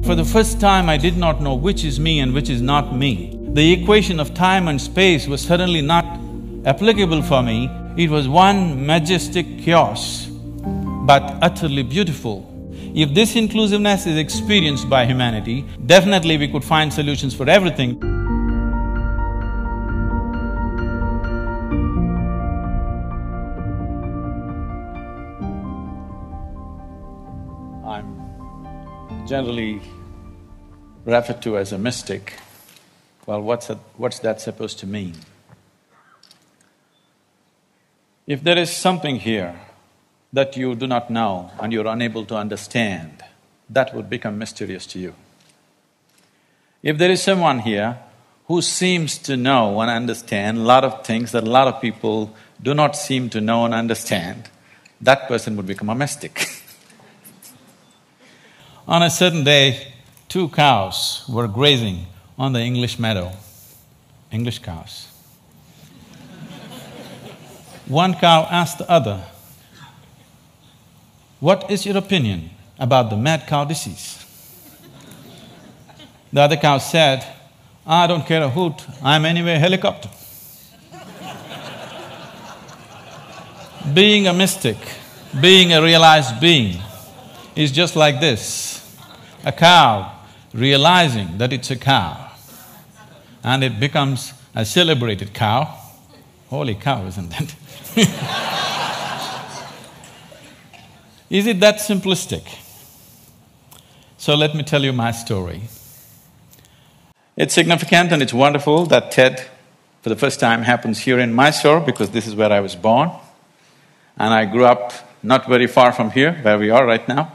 For the first time, I did not know which is me and which is not me. The equation of time and space was suddenly not applicable for me. It was one majestic chaos, but utterly beautiful. If this inclusiveness is experienced by humanity, definitely we could find solutions for everything. I'm generally referred to as a mystic. Well, what's that supposed to mean? If there is something here that you do not know and you're unable to understand, that would become mysterious to you. If there is someone here who seems to know and understand a lot of things that a lot of people do not seem to know and understand, that person would become a mystic. On a certain day, 2 cows were grazing on the English meadow, English cows. One cow asked the other, "What is your opinion about the mad cow disease?" The other cow said, "I don't care a hoot, I'm anyway a helicopter." Being a mystic, being a realized being is just like this. A cow realizing that it's a cow and it becomes a celebrated cow. Holy cow, isn't it? Is it that simplistic? So let me tell you my story. It's significant and it's wonderful that TED for the first time happens here in Mysore because this is where I was born. And I grew up not very far from here, where we are right now.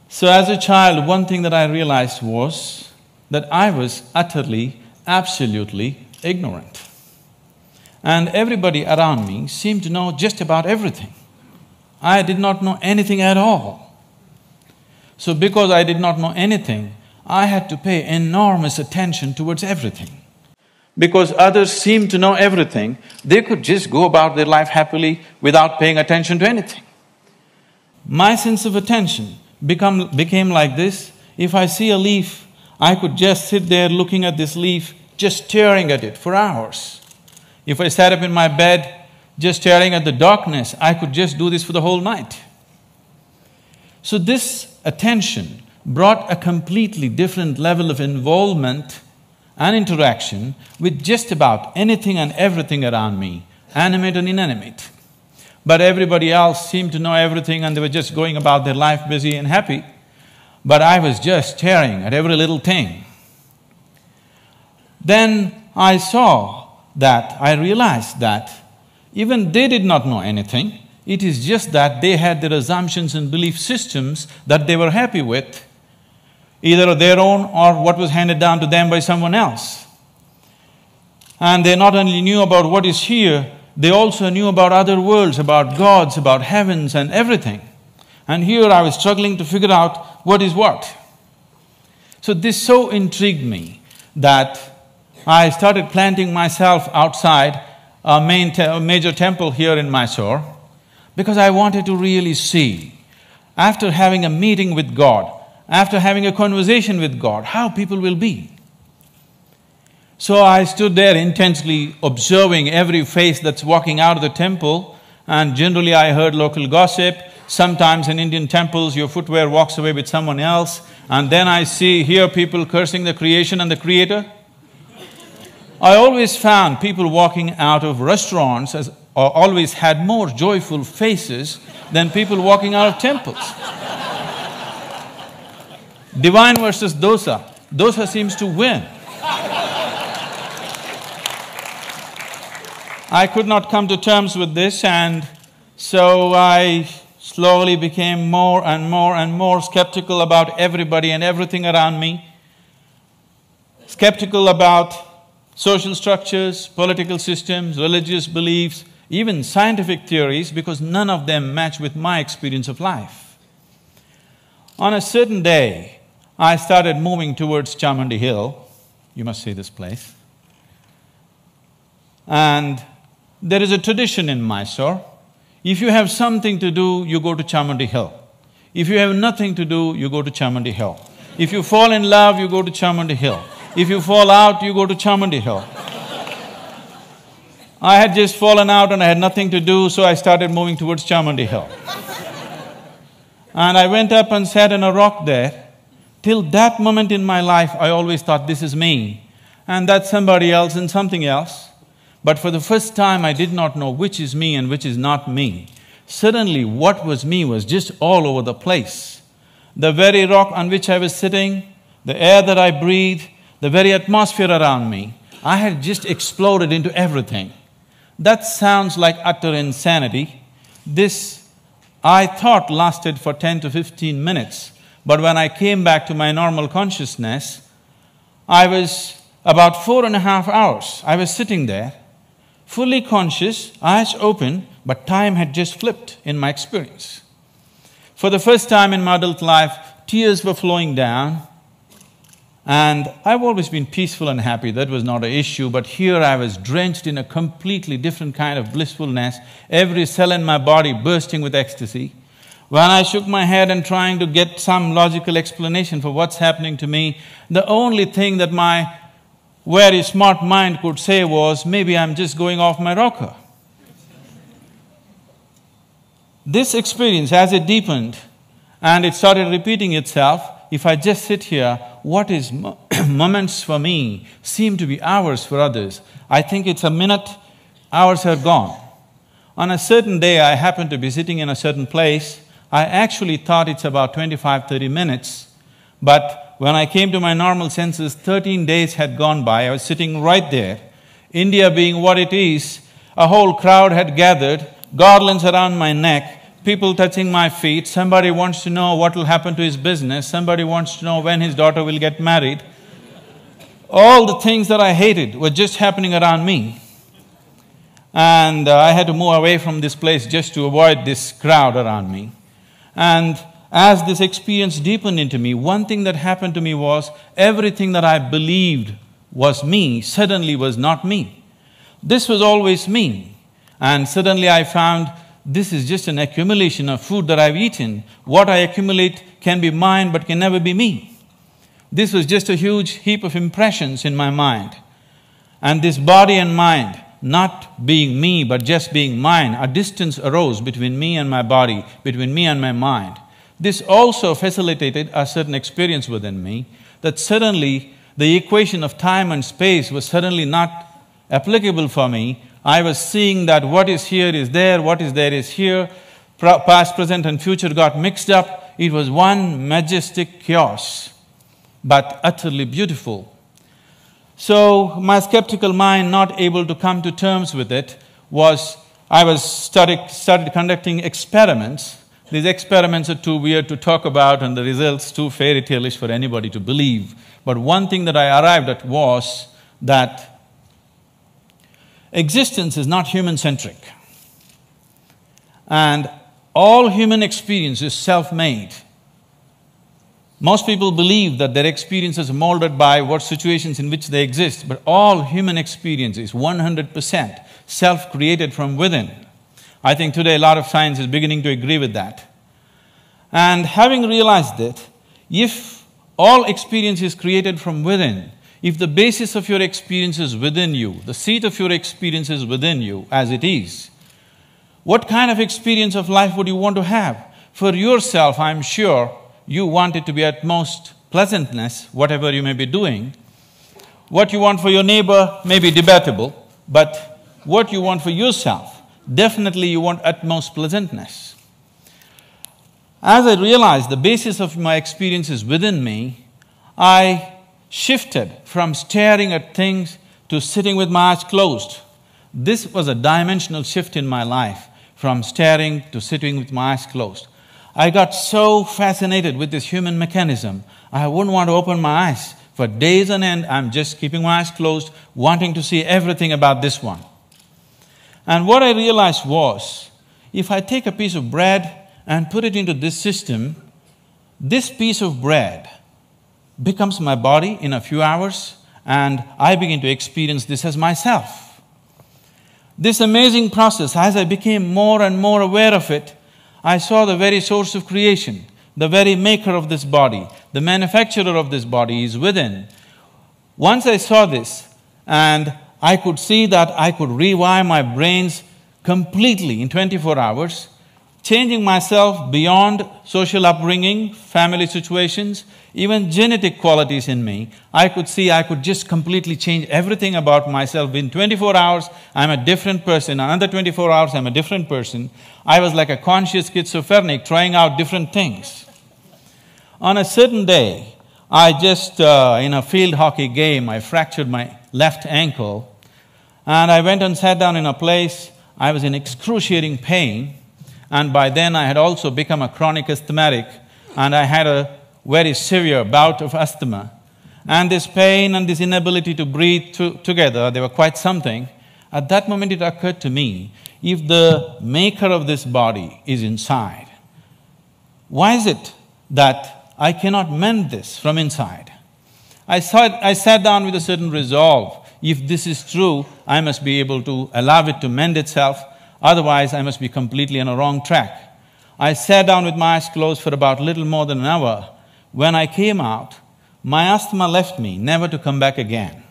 So as a child, one thing that I realized was that I was utterly, absolutely ignorant. And everybody around me seemed to know just about everything. I did not know anything at all. So because I did not know anything, I had to pay enormous attention towards everything. Because others seemed to know everything, they could just go about their life happily without paying attention to anything. My sense of attention became like this. If I see a leaf, I could just sit there looking at this leaf, just staring at it for hours. If I sat up in my bed, just staring at the darkness, I could just do this for the whole night. So this attention brought a completely different level of involvement and interaction with just about anything and everything around me, animate and inanimate. But everybody else seemed to know everything and they were just going about their life busy and happy. But I was just staring at every little thing. Then I realized that even they did not know anything. It is just that they had their assumptions and belief systems that they were happy with, either their own or what was handed down to them by someone else. And they not only knew about what is here, they also knew about other worlds, about gods, about heavens and everything. And here I was struggling to figure out what is what. So this so intrigued me that I started planting myself outside a major temple here in Mysore because I wanted to really see, after having a meeting with God, after having a conversation with God, how people will be. So I stood there intensely observing every face that's walking out of the temple, and generally I heard local gossip. Sometimes in Indian temples, your footwear walks away with someone else, and then I hear people cursing the creation and the creator. I always found people walking out of restaurants always had more joyful faces than people walking out of temples. Divine versus dosa. Dosa seems to win. I could not come to terms with this, and so I slowly became more and more and more skeptical about everybody and everything around me. Skeptical about social structures, political systems, religious beliefs, even scientific theories, because none of them match with my experience of life. On a certain day, I started moving towards Chamundi Hill. You must see this place. And there is a tradition in Mysore. If you have something to do, you go to Chamundi Hill. If you have nothing to do, you go to Chamundi Hill. If you fall in love, you go to Chamundi Hill. If you fall out, you go to Chamundi Hill. I had just fallen out and I had nothing to do, so I started moving towards Chamundi Hill. And I went up and sat on a rock there. Till that moment in my life, I always thought, this is me, and that's somebody else and something else. But for the first time, I did not know which is me and which is not me. Suddenly, what was me was just all over the place. The very rock on which I was sitting, the air that I breathed, the very atmosphere around me, I had just exploded into everything. That sounds like utter insanity. This, I thought, lasted for 10 to 15 minutes. But when I came back to my normal consciousness, I was about 4.5 hours. I was sitting there, fully conscious, eyes open, but time had just flipped in my experience. For the first time in my adult life, tears were flowing down, and I've always been peaceful and happy, that was not an issue, but here I was drenched in a completely different kind of blissfulness, every cell in my body bursting with ecstasy. When I shook my head and trying to get some logical explanation for what's happening to me, the only thing that my very smart mind could say was, maybe I'm just going off my rocker. This experience, as it deepened and it started repeating itself, if I just sit here, what is moments for me seem to be hours for others. I think it's a minute, hours are gone. On a certain day, I happened to be sitting in a certain place. I actually thought it's about 25–30 minutes, but when I came to my normal senses, 13 days had gone by. I was sitting right there. India being what it is, a whole crowd had gathered, garlands around my neck, people touching my feet, somebody wants to know what will happen to his business, somebody wants to know when his daughter will get married. All the things that I hated were just happening around me. And I had to move away from this place just to avoid this crowd around me. And as this experience deepened into me, one thing that happened to me was, everything that I believed was me suddenly was not me. This was always me. And suddenly I found this is just an accumulation of food that I've eaten. What I accumulate can be mine but can never be me. This was just a huge heap of impressions in my mind. And this body and mind, not being me but just being mine, a distance arose between me and my body, between me and my mind. This also facilitated a certain experience within me, that suddenly the equation of time and space was suddenly not applicable for me. I was seeing that what is here is there, what is there is here, past, present and future got mixed up. It was one majestic chaos, but utterly beautiful. So, my skeptical mind, not able to come to terms with it, started conducting experiments. These experiments are too weird to talk about and the results too fairy tale-ish for anybody to believe. But one thing that I arrived at was that existence is not human-centric. And all human experience is self-made. Most people believe that their experience is molded by what situations in which they exist, but all human experience is 100% self-created from within. I think today a lot of science is beginning to agree with that. And having realized that, if all experience is created from within, if the basis of your experience is within you, the seat of your experience is within you as it is, what kind of experience of life would you want to have? For yourself, I'm sure, you want it to be at most pleasantness, whatever you may be doing. What you want for your neighbor may be debatable, but what you want for yourself, definitely you want utmost pleasantness. As I realized the basis of my experience is within me, I shifted from staring at things to sitting with my eyes closed. This was a dimensional shift in my life, from staring to sitting with my eyes closed. I got so fascinated with this human mechanism, I wouldn't want to open my eyes. For days on end, I'm just keeping my eyes closed, wanting to see everything about this one. And what I realized was, if I take a piece of bread and put it into this system, this piece of bread becomes my body in a few hours, and I begin to experience this as myself. This amazing process, as I became more and more aware of it, I saw the very source of creation. The very maker of this body, the manufacturer of this body is within. Once I saw this, and I could see that I could rewire my brains completely in 24 hours, changing myself beyond social upbringing, family situations, even genetic qualities in me. I could see I could just completely change everything about myself. In 24 hours, I'm a different person. Another 24 hours, I'm a different person. I was like a conscious schizophrenic trying out different things. On a certain day, I just, in a field hockey game, I fractured my left ankle, and I went and sat down in a place. I was in excruciating pain, and by then I had also become a chronic asthmatic, and I had a very severe bout of asthma. And this pain and this inability to breathe together, they were quite something. At that moment it occurred to me, if the maker of this body is inside, why is it that I cannot mend this from inside? I sat down with a certain resolve. If this is true, I must be able to allow it to mend itself, otherwise I must be completely on a wrong track. I sat down with my eyes closed for about little more than an hour. When I came out, my asthma left me, never to come back again.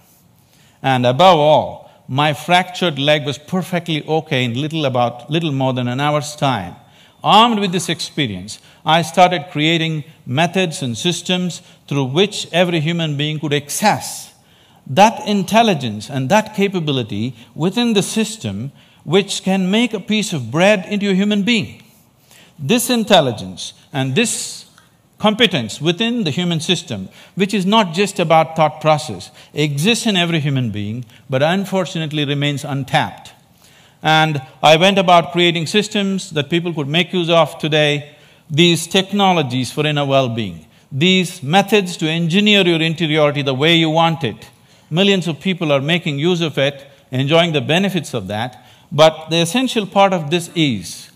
And above all, my fractured leg was perfectly okay in little more than an hour's time. Armed with this experience, I started creating methods and systems through which every human being could access that intelligence and that capability within the system which can make a piece of bread into a human being. This intelligence and this competence within the human system, which is not just about thought process, exists in every human being, but unfortunately remains untapped. And I went about creating systems that people could make use of today, these technologies for inner well-being, these methods to engineer your interiority the way you want it. Millions of people are making use of it, enjoying the benefits of that, but the essential part of this is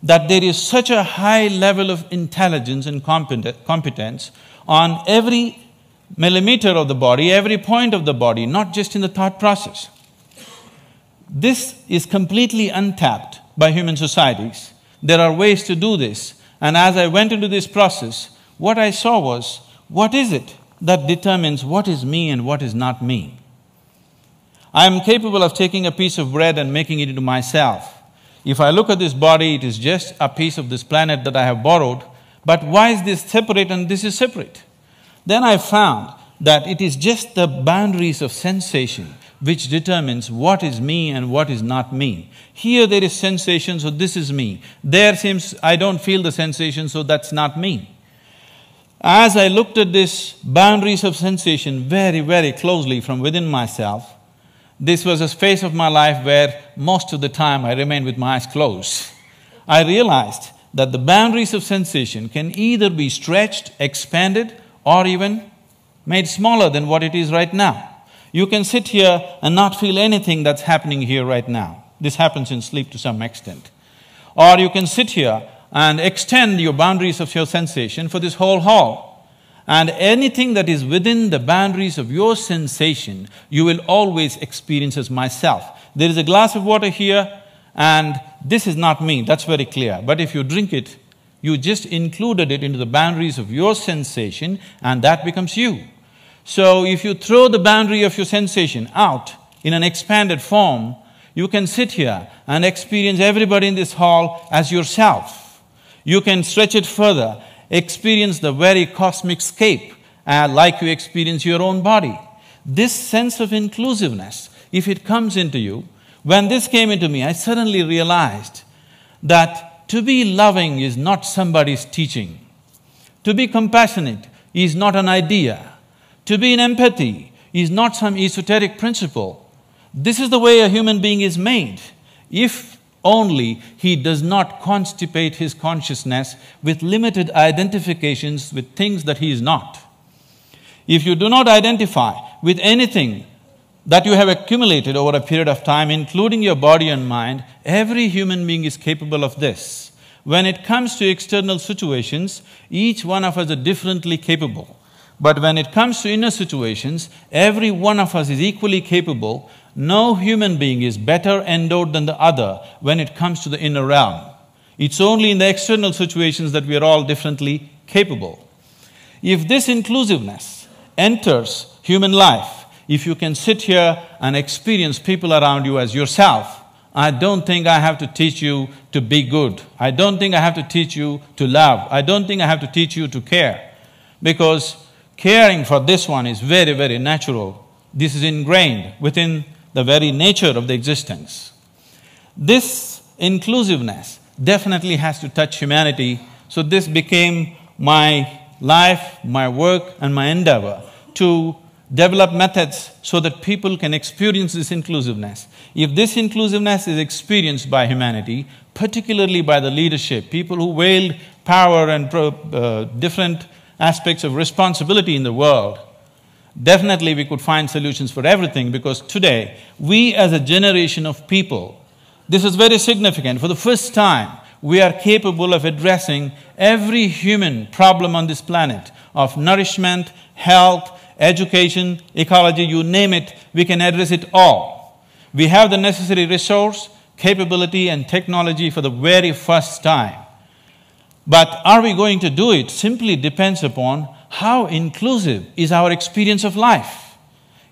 that there is such a high level of intelligence and competence on every millimeter of the body, every point of the body, not just in the thought process. This is completely untapped by human societies. There are ways to do this, and as I went into this process, what I saw was, what is it that determines what is me and what is not me? I am capable of taking a piece of bread and making it into myself. If I look at this body, it is just a piece of this planet that I have borrowed, but why is this separate and this is separate? Then I found that it is just the boundaries of sensation which determines what is me and what is not me. Here there is sensation, so this is me. There seems I don't feel the sensation, so that's not me. As I looked at this boundaries of sensation very, very closely from within myself, this was a phase of my life where most of the time I remained with my eyes closed. I realized that the boundaries of sensation can either be stretched, expanded, or even made smaller than what it is right now. You can sit here and not feel anything that's happening here right now. This happens in sleep to some extent. Or you can sit here and extend your boundaries of your sensation for this whole hall. And anything that is within the boundaries of your sensation, you will always experience as myself. There is a glass of water here, and this is not me, that's very clear. But if you drink it, you just included it into the boundaries of your sensation, and that becomes you. So if you throw the boundary of your sensation out in an expanded form, you can sit here and experience everybody in this hall as yourself. You can stretch it further, experience the very cosmic scape like you experience your own body. This sense of inclusiveness, if it comes into you, when this came into me, I suddenly realized that to be loving is not somebody's teaching. To be compassionate is not an idea. To be in empathy is not some esoteric principle. This is the way a human being is made, if only he does not constipate his consciousness with limited identifications with things that he is not. If you do not identify with anything that you have accumulated over a period of time, including your body and mind, every human being is capable of this. When it comes to external situations, each one of us is differently capable. But when it comes to inner situations, every one of us is equally capable. No human being is better endowed than the other when it comes to the inner realm. It's only in the external situations that we are all differently capable. If this inclusiveness enters human life, if you can sit here and experience people around you as yourself, I don't think I have to teach you to be good. I don't think I have to teach you to love. I don't think I have to teach you to care. Because caring for this one is very, very natural. This is ingrained within the very nature of the existence. This inclusiveness definitely has to touch humanity, so this became my life, my work and my endeavor to develop methods so that people can experience this inclusiveness. If this inclusiveness is experienced by humanity, particularly by the leadership, people who wield power and different aspects of responsibility in the world, definitely we could find solutions for everything, because today, we as a generation of people, this is very significant, for the first time, we are capable of addressing every human problem on this planet of nourishment, health, education, ecology, you name it, we can address it all. We have the necessary resource, capability and technology for the very first time. But are we going to do it simply depends upon how inclusive is our experience of life.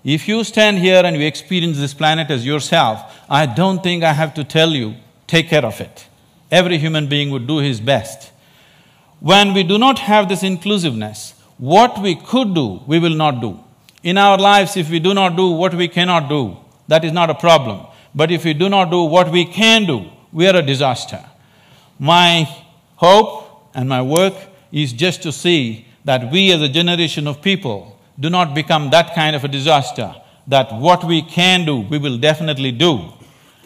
If you stand here and you experience this planet as yourself, I don't think I have to tell you, take care of it. Every human being would do his best. When we do not have this inclusiveness, what we could do, we will not do. In our lives, if we do not do what we cannot do, that is not a problem. But if we do not do what we can do, we are a disaster. My hope and my work is just to see that we as a generation of people do not become that kind of a disaster, that what we can do, we will definitely do.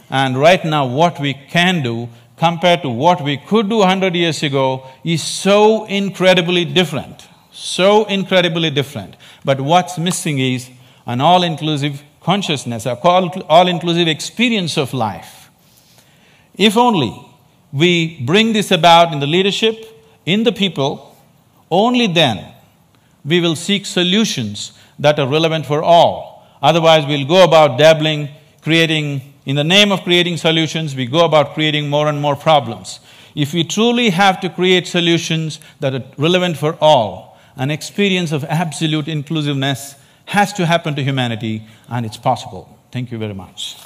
And right now, what we can do compared to what we could do 100 years ago is so incredibly different. So incredibly different. But what's missing is an all-inclusive consciousness, a all-inclusive experience of life. If only we bring this about in the leadership, in the people, only then we will seek solutions that are relevant for all. Otherwise, we'll go about dabbling, in the name of creating solutions, we go about creating more and more problems. If we truly have to create solutions that are relevant for all, an experience of absolute inclusiveness has to happen to humanity, and it's possible. Thank you very much.